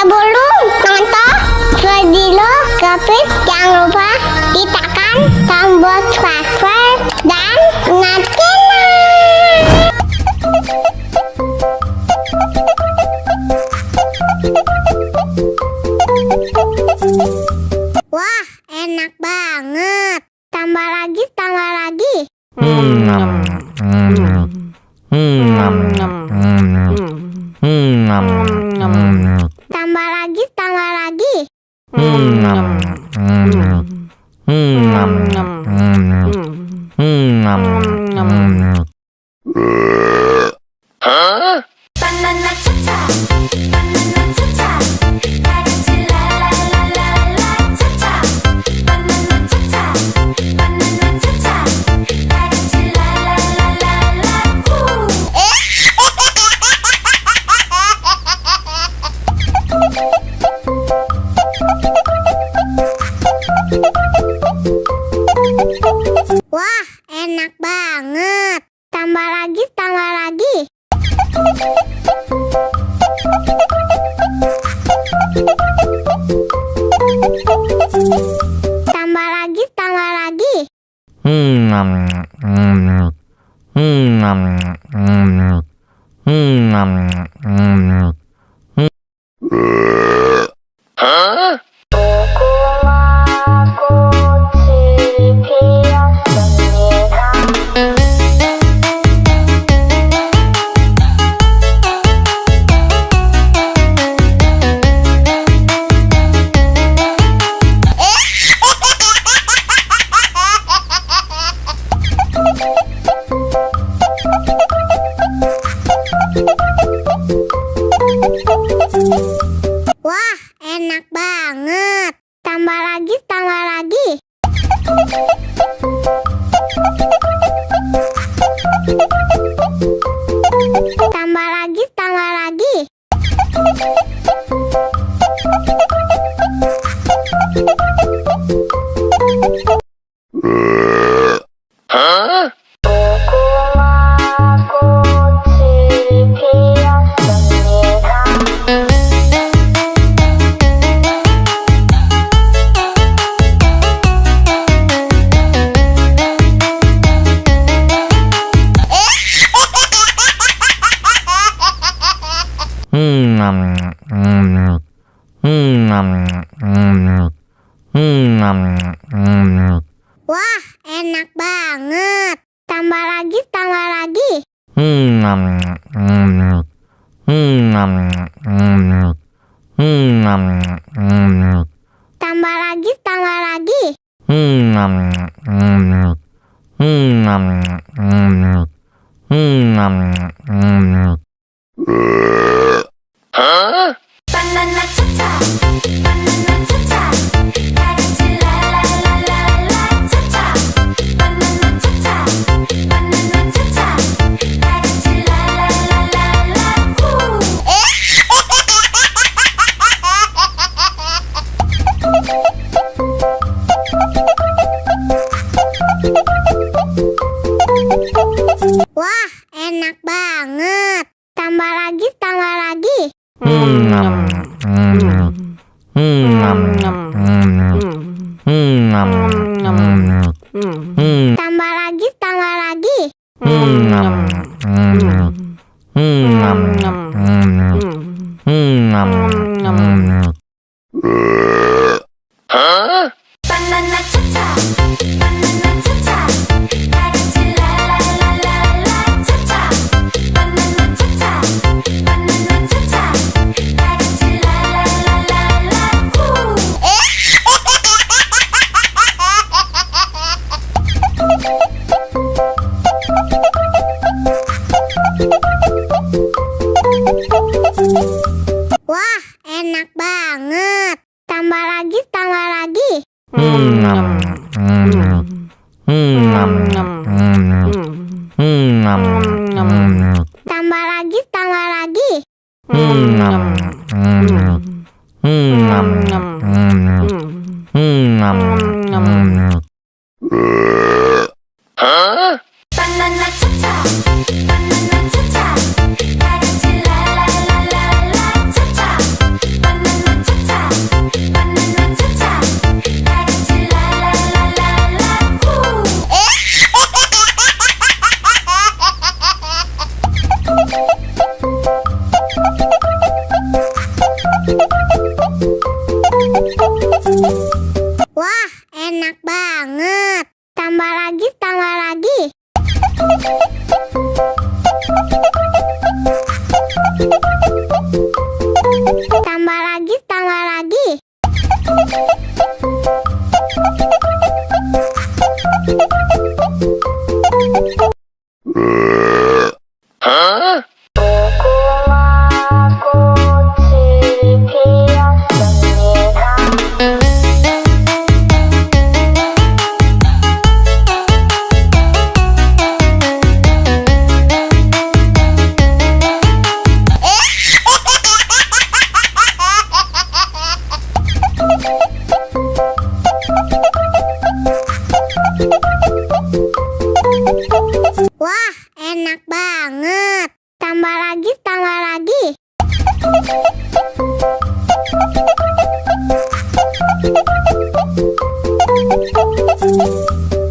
Sebelum nonton video Kepit, jangan lupa tekan tombol subscribe dan nyalakan. Wah, enak banget. Tambah lagi, tambah lagi. Tambah lagi, tambah lagi. Banana cha-cha, banana cha-cha, dancing la la la la la cha-cha. Banana cha-cha, banana cha-cha, dancing la la la la la. Wah, enak banget. Tambah lagi, tambah lagi. Tambah lagi, tambah lagi. Wah, enak banget. Tambah lagi, tambah lagi. Tambah lagi, tambah lagi. Wah, enak banget. Tambah lagi, tambah lagi. Tambah lagi, tambah lagi. Banana cha-cha, banana cha-cha, dancing la la la la la cha-cha. Banana cha-cha, banana cha-cha, dancing la la la la la. Wah, enak banget. Tambah lagi, tambah lagi. Tambah lagi, tambah lagi. Banana cha-cha, banana cha-cha, dancing la la la la la cha-cha. Banana cha-cha, banana cha-cha, dancing la la la la la. Wah, enak banget. Tambah lagi, tambah lagi. Tambah lagi, tambah lagi. Banana cha-cha, banana cha-cha, dancing la la la la la cha-cha. Banana Wah, enak banget. Tambah lagi, tambah lagi. Tambah lagi, tambah lagi. Wah, enak banget. Tambah lagi, tambah lagi.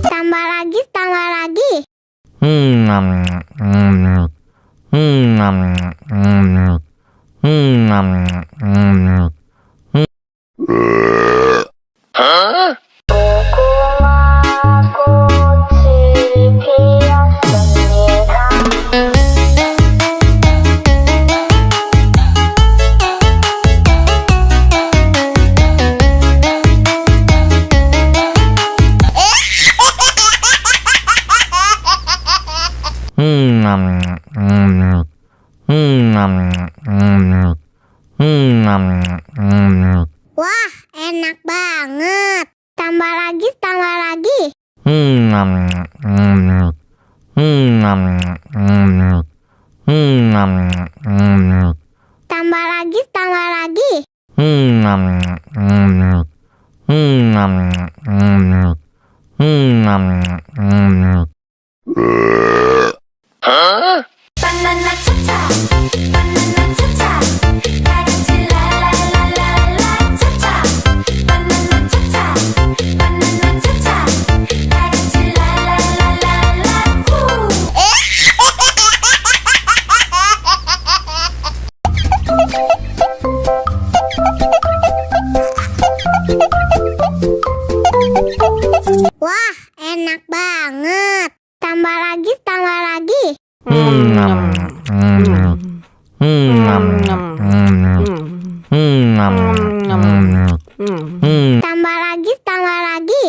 Tambah lagi, tambah lagi. Wah, enak banget. Tambah lagi, tambah lagi. Tambah lagi, tambah lagi. Banana cha-cha, banana cha-cha, 다같이 랄랄랄랄라 cha-cha. Banana cha-cha, banana cha-cha, 다같이 랄랄랄랄라 후. Wah, enak banget. Tambah lagi, tambah lagi. Tambah lagi, tambah lagi.